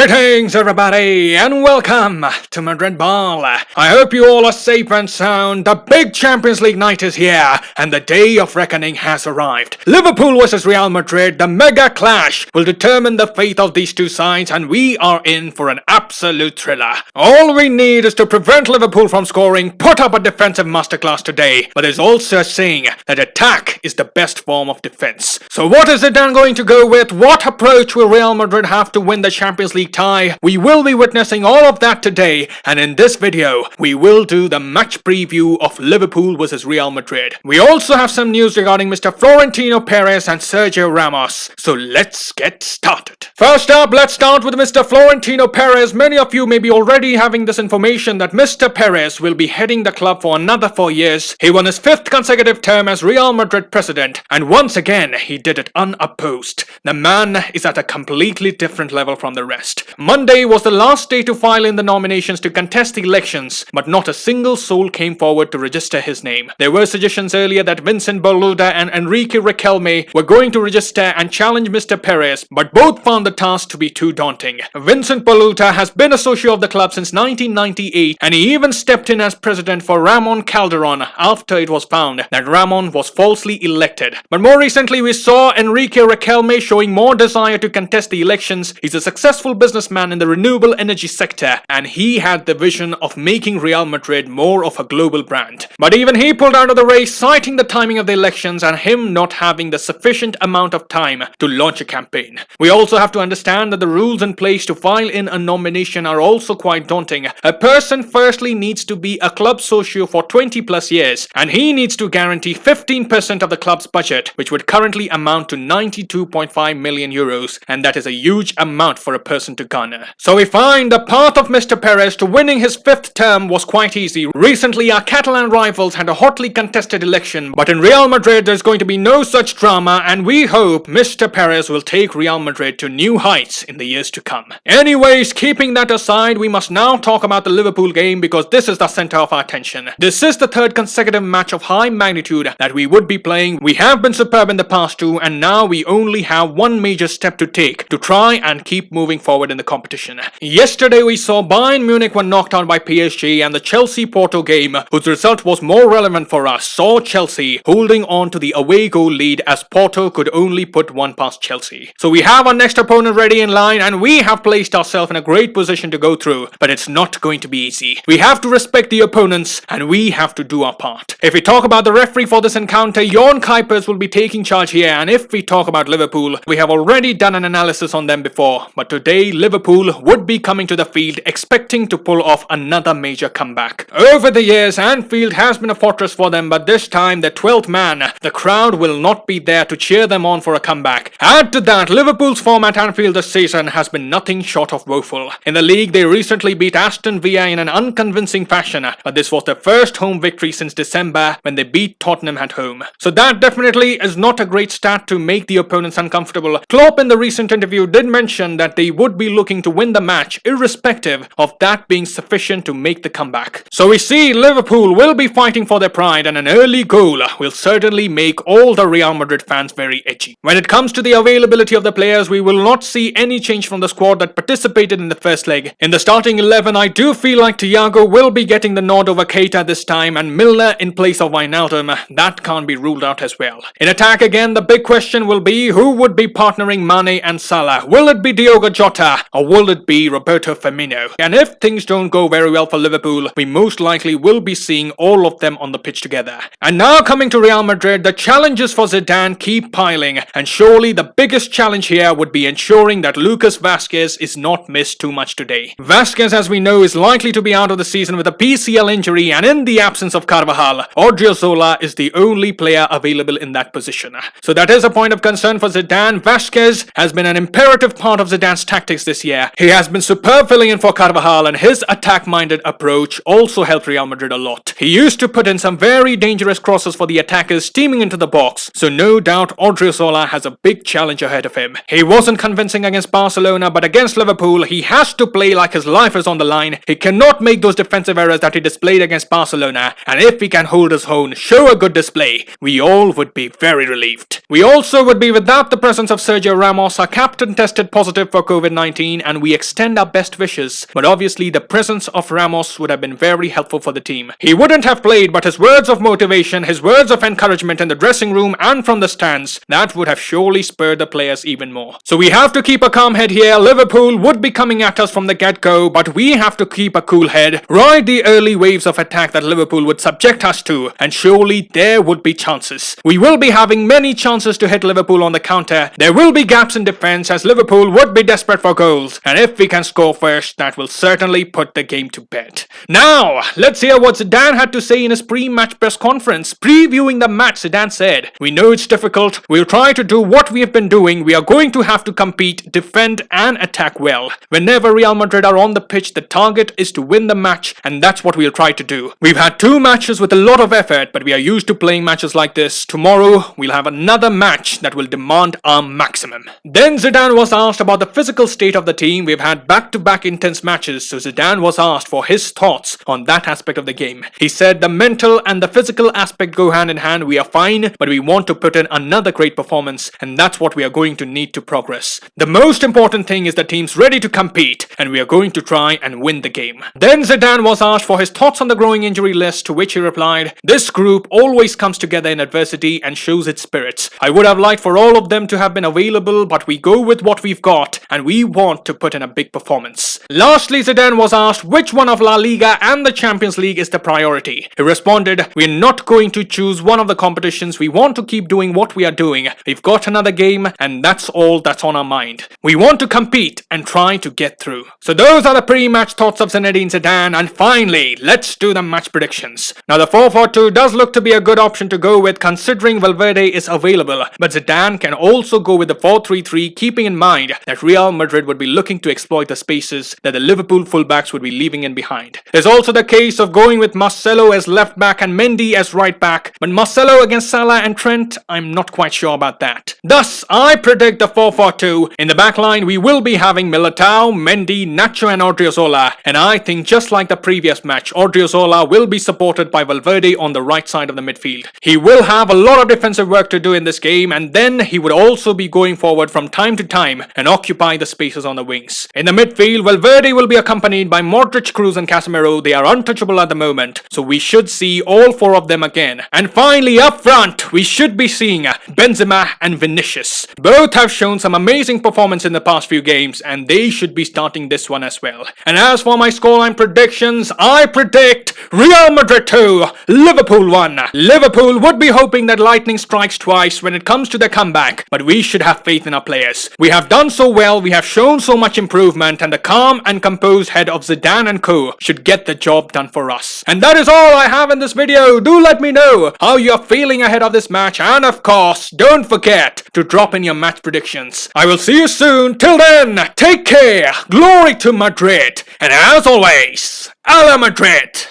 Greetings everybody and welcome to Madrid Ball. I hope you all are safe and sound. The big Champions League night is here and the day of reckoning has arrived. Liverpool vs Real Madrid, the mega clash, will determine the fate of these two sides and we are in for an absolute thriller. All we need is to prevent Liverpool from scoring, put up a defensive masterclass today, but there's also a saying that attack is the best form of defense. So what is Zidane going to go with? What approach will Real Madrid have to win the Champions League tie? We will be witnessing all of that today, and in this video we will do the match preview of Liverpool vs Real Madrid. We also have some news regarding Mr. Florentino Perez and Sergio Ramos, so let's get started. First up, let's start with Mr. Florentino Perez. Many of you may be already having this information that Mr. Perez will be heading the club for another 4 years. He won his 5th consecutive term as Real Madrid President, and once again he did it unopposed. The man is at a completely different level from the rest. Monday was the last day to file in the nominations to contest the elections, but not a single soul came forward to register his name. There were suggestions earlier that Vincent Boluda and Enrique Riquelme were going to register and challenge Mr. Perez, but both found the task to be too daunting. Vincent Boluda has been a socio of the club since 1998, and he even stepped in as president for Ramon Calderon after it was found that Ramon was falsely elected. But more recently we saw Enrique Riquelme showing more desire to contest the elections. He's a successful businessman in the renewable energy sector, and he had the vision of making Real Madrid more of a global brand. But even he pulled out of the race, citing the timing of the elections and him not having the sufficient amount of time to launch a campaign. We also have to understand that the rules in place to file in a nomination are also quite daunting. A person firstly needs to be a club socio for 20 plus years, and he needs to guarantee 15% of the club's budget, which would currently amount to 92.5 million euros, and that is a huge amount for a person to garner. So we find the path of Mr. Perez to winning his 5th term was quite easy. Recently our Catalan rivals had a hotly contested election, but in Real Madrid there's going to be no such drama, and we hope Mr. Perez will take Real Madrid to new heights in the years to come. Anyways, keeping that aside, we must now talk about the Liverpool game because this is the center of our attention. This is the 3rd consecutive match of high magnitude that we would be playing. We have been superb in the past two, and now we only have one major step to take to try and keep moving forward in the competition. Yesterday we saw Bayern Munich were knocked out by PSG, and the Chelsea-Porto game, whose result was more relevant for us, saw Chelsea holding on to the away goal lead as Porto could only put one past Chelsea. So we have our next opponent ready in line, and we have placed ourselves in a great position to go through, but it's not going to be easy. We have to respect the opponents and we have to do our part. If we talk about the referee for this encounter, Jon Kuipers will be taking charge here, and if we talk about Liverpool, we have already done an analysis on them before, but today Liverpool would be coming to the field expecting to pull off another major comeback. Over the years, Anfield has been a fortress for them, but this time the 12th man, the crowd will not be there to cheer them on for a comeback. Add to that, Liverpool's form at Anfield this season has been nothing short of woeful. In the league, they recently beat Aston Villa in an unconvincing fashion, but this was their first home victory since December when they beat Tottenham at home. So that definitely is not a great start to make the opponents uncomfortable. Klopp in the recent interview did mention that they would be looking to win the match irrespective of that being sufficient to make the comeback. So we see Liverpool will be fighting for their pride, and an early goal will certainly make all the Real Madrid fans very edgy. When it comes to the availability of the players, we will not see any change from the squad that participated in the first leg. In the starting 11, I do feel like Thiago will be getting the nod over Keita this time, and Milner in place of Wijnaldum. That can't be ruled out as well. In attack again, the big question will be who would be partnering Mane and Salah. Will it be Diogo Jota or will it be Roberto Firmino? And if things don't go very well for Liverpool, we most likely will be seeing all of them on the pitch together. And now coming to Real Madrid, the challenges for Zidane keep piling, and surely the biggest challenge here would be ensuring that Lucas Vasquez is not missed too much today. Vasquez, as we know, is likely to be out of the season with a PCL injury, and in the absence of Carvajal, Odriozola is the only player available in that position. So that is a point of concern for Zidane. Vasquez has been an imperative part of Zidane's tactics this year. He has been superb filling in for Carvajal, and his attack-minded approach also helped Real Madrid a lot. He used to put in some very dangerous crosses for the attackers steaming into the box, so no doubt Odriozola has a big challenge ahead of him. He wasn't convincing against Barcelona, but against Liverpool, he has to play like his life is on the line. He cannot make those defensive errors that he displayed against Barcelona, and if he can hold his own, show a good display, we all would be very relieved. We also would be without the presence of Sergio Ramos. Our captain tested positive for COVID-19 COVID-19 and we extend our best wishes, but obviously the presence of Ramos would have been very helpful for the team. He wouldn't have played, but his words of motivation, his words of encouragement in the dressing room and from the stands, that would have surely spurred the players even more. So we have to keep a calm head here. Liverpool would be coming at us from the get-go, but we have to keep a cool head, ride the early waves of attack that Liverpool would subject us to, and surely there would be chances. We will be having many chances to hit Liverpool on the counter. There will be gaps in defense as Liverpool would be desperate for goals, and if we can score first, that will certainly put the game to bed. Now, let's hear what Zidane had to say in his pre-match press conference. Previewing the match, Zidane said, "We know it's difficult. We'll try to do what we have been doing. We are going to have to compete, defend and attack well. Whenever Real Madrid are on the pitch, the target is to win the match, and that's what we'll try to do. We've had 2 matches with a lot of effort, but we are used to playing matches like this. Tomorrow, we'll have another match that will demand our maximum." Then Zidane was asked about the physical state of the team. We've had back-to-back intense matches, so Zidane was asked for his thoughts on that aspect of the game. He said the mental and the physical aspect go hand in hand. We are fine, but we want to put in another great performance, and that's what we are going to need to progress. The most important thing is the team's ready to compete, and we are going to try and win the game. Then Zidane was asked for his thoughts on the growing injury list, to which he replied, "This group always comes together in adversity and shows its spirits. I would have liked for all of them to have been available, but we go with what we've got, and we want to put in a big performance." Lastly, Zidane was asked which one of La Liga and the Champions League is the priority. He responded, "We're not going to choose one of the competitions. We want to keep doing what we are doing. We've got another game, and that's all that's on our mind. We want to compete and try to get through." So those are the pre-match thoughts of Zinedine Zidane, and finally, let's do the match predictions. Now the 4-4-2 does look to be a good option to go with considering Valverde is available, but Zidane can also go with the 4-3-3, keeping in mind that Real Madrid would be looking to exploit the spaces that the Liverpool fullbacks would be leaving in behind. There's also the case of going with Marcelo as left back and Mendy as right back, but Marcelo against Salah and Trent, I'm not quite sure about that. Thus, I predict the 4-4-2. In the back line, we will be having Militao, Mendy, Nacho and Odriozola, and I think just like the previous match, Odriozola will be supported by Valverde on the right side of the midfield. He will have a lot of defensive work to do in this game, and then he would also be going forward from time to time and occupy the spaces on the wings. In the midfield, Valverde will be accompanied by Modric, Kroos and Casemiro. They are untouchable at the moment, so we should see all 4 of them again. And finally, up front, we should be seeing Benzema and Vinicius. Both have shown some amazing performance in the past few games, and they should be starting this one as well. And as for my scoreline predictions, I predict Real Madrid 2, Liverpool 1. Liverpool would be hoping that lightning strikes twice when it comes to their comeback, but we should have faith in our players. We have done so well, we have shown so much improvement, and the calm and composed head of Zidane and co should get the job done for us. And that is all I have in this video. Do let me know how you are feeling ahead of this match, and of course, don't forget to drop in your match predictions. I will see you soon. Till then, take care, glory to Madrid, and as always, a la Madrid!